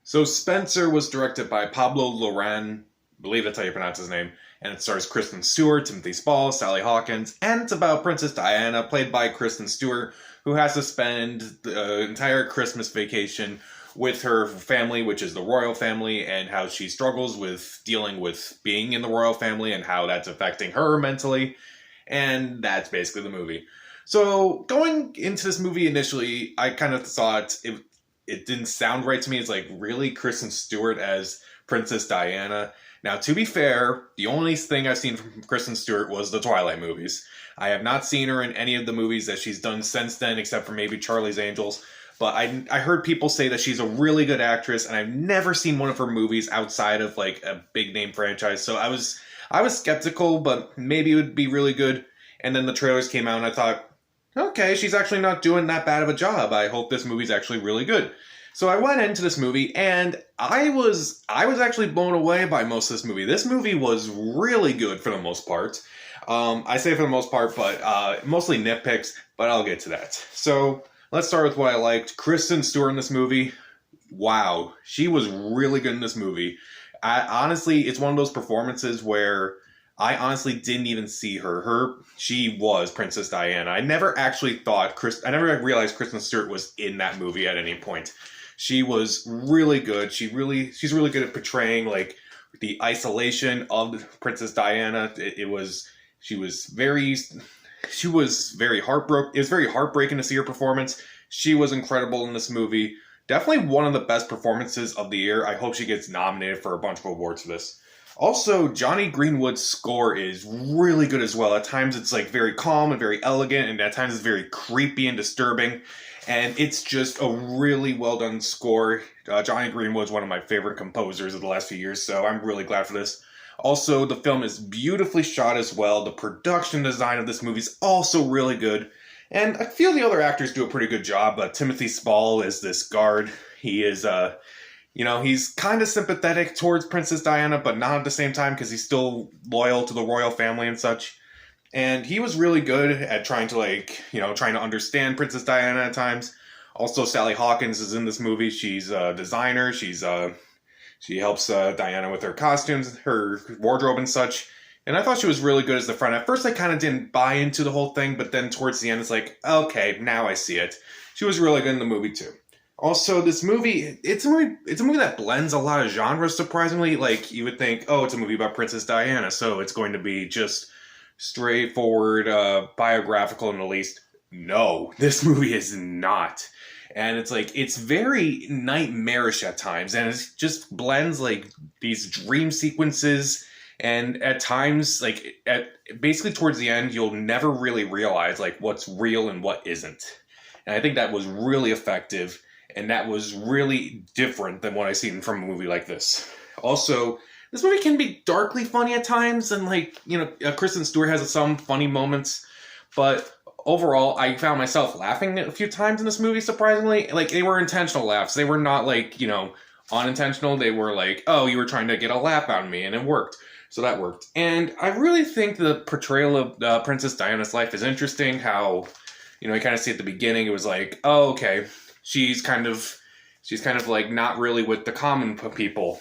So Spencer was directed by Pablo Larraín, I believe that's how you pronounce his name, and it stars Kristen Stewart, Timothy Spall, Sally Hawkins, and it's about Princess Diana, played by Kristen Stewart, who has to spend the entire Christmas vacation with her family, which is the royal family, and how she struggles with dealing with being in the royal family and how that's affecting her mentally. And that's basically the movie. So going into this movie initially, I kind of thought it didn't sound right to me. It's like, really, Kristen Stewart as Princess Diana? Now, to be fair, the only thing I've seen from Kristen Stewart was the Twilight movies. I have not seen her in any of the movies that she's done since then, except for maybe Charlie's Angels. But I heard people say that she's a really good actress, and I've never seen one of her movies outside of like a big name franchise. So I was skeptical, but maybe it would be really good. And then the trailers came out, and I thought, okay, she's actually not doing that bad of a job. I hope this movie's actually really good. So I went into this movie, and I was actually blown away by most of this movie. This movie was really good for the most part. I say for the most part, but mostly nitpicks. But I'll get to that. So let's start with what I liked. Kristen Stewart in this movie. Wow, she was really good in this movie. Honestly, it's one of those performances where I honestly didn't even see her. She was Princess Diana. I never realized Kristen Stewart was in that movie at any point. She was really good. She's really good at portraying like the isolation of Princess Diana. She was very heartbroken. It was very heartbreaking to see her performance. She was incredible in this movie. Definitely one of the best performances of the year. I hope she gets nominated for a bunch of awards for this. Also, Johnny Greenwood's score is really good as well. At times it's like very calm and very elegant, and at times it's very creepy and disturbing. And it's just a really well done score. Johnny Greenwood's one of my favorite composers of the last few years, so I'm really glad for this. Also, the film is beautifully shot as well. The production design of this movie is also really good. And I feel the other actors do a pretty good job. Timothy Spall is this guard. He is, he's kind of sympathetic towards Princess Diana, but not at the same time because he's still loyal to the royal family and such. And he was really good at trying to understand Princess Diana at times. Also, Sally Hawkins is in this movie. She's a designer. She helps Diana with her costumes, her wardrobe and such. And I thought she was really good as the friend. At first, I kind of didn't buy into the whole thing, but then towards the end, it's like, okay, now I see it. She was really good in the movie too. Also, this movie, it's a movie that blends a lot of genres, surprisingly. Like, you would think, oh, it's a movie about Princess Diana, so it's going to be just straightforward, biographical in the least. No, this movie is not. And it's like, it's very nightmarish at times, and it just blends like these dream sequences, and at times, basically towards the end, you'll never really realize like what's real and what isn't. And I think that was really effective, and that was really different than what I've seen from a movie like this. Also, this movie can be darkly funny at times, and Kristen Stewart has some funny moments, but overall, I found myself laughing a few times in this movie, surprisingly. Like, they were intentional laughs. They were not unintentional. They were like, oh, you were trying to get a laugh out of me, and it worked. So that worked. And I really think the portrayal of Princess Diana's life is interesting. How, you kind of see at the beginning, it was like, oh, okay, she's kind of like not really with the common people,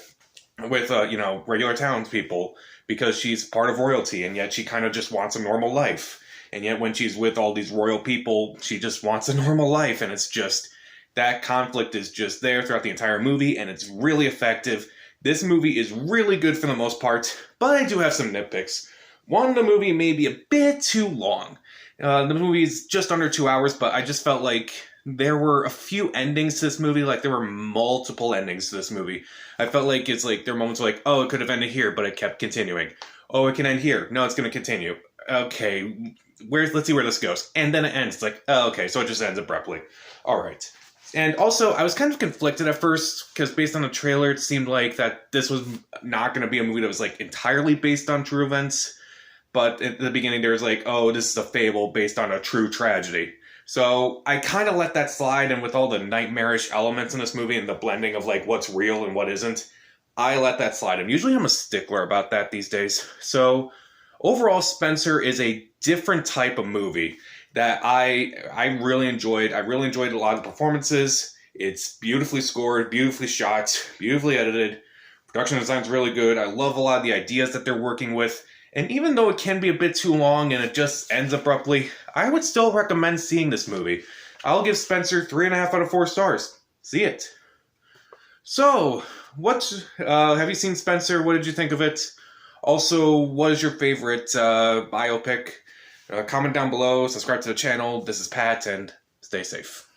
with regular townspeople, because she's part of royalty, and yet she kind of just wants a normal life. And yet when she's with all these royal people, she just wants a normal life, and it's just, that conflict is just there throughout the entire movie, and it's really effective. This movie is really good for the most part, but I do have some nitpicks. One, the movie may be a bit too long. The movie is just under 2 hours, but I just felt like there were a few endings to this movie. Like, there were multiple endings to this movie. I felt like it's like, there are moments like, oh, it could have ended here, but it kept continuing. Oh, it can end here. No, it's going to continue. Okay, let's see where this goes. And then it ends. It's like, oh, okay, so it just ends abruptly. All right. And also, I was kind of conflicted at first, because based on the trailer, it seemed like that this was not going to be a movie that was like entirely based on true events. But at the beginning, there was like, oh, this is a fable based on a true tragedy. So I kind of let that slide, and with all the nightmarish elements in this movie and the blending of like what's real and what isn't, I let that slide. And usually I'm a stickler about that these days. So overall, Spencer is a different type of movie that I really enjoyed. I really enjoyed a lot of the performances. It's beautifully scored, beautifully shot, beautifully edited. Production design's really good. I love a lot of the ideas that they're working with. And even though it can be a bit too long and it just ends abruptly, I would still recommend seeing this movie. I'll give Spencer 3.5 out of 4 stars. See it. So, have you seen Spencer? What did you think of it? Also, what is your favorite biopic? Comment down below, subscribe to the channel. This is Pat, and stay safe.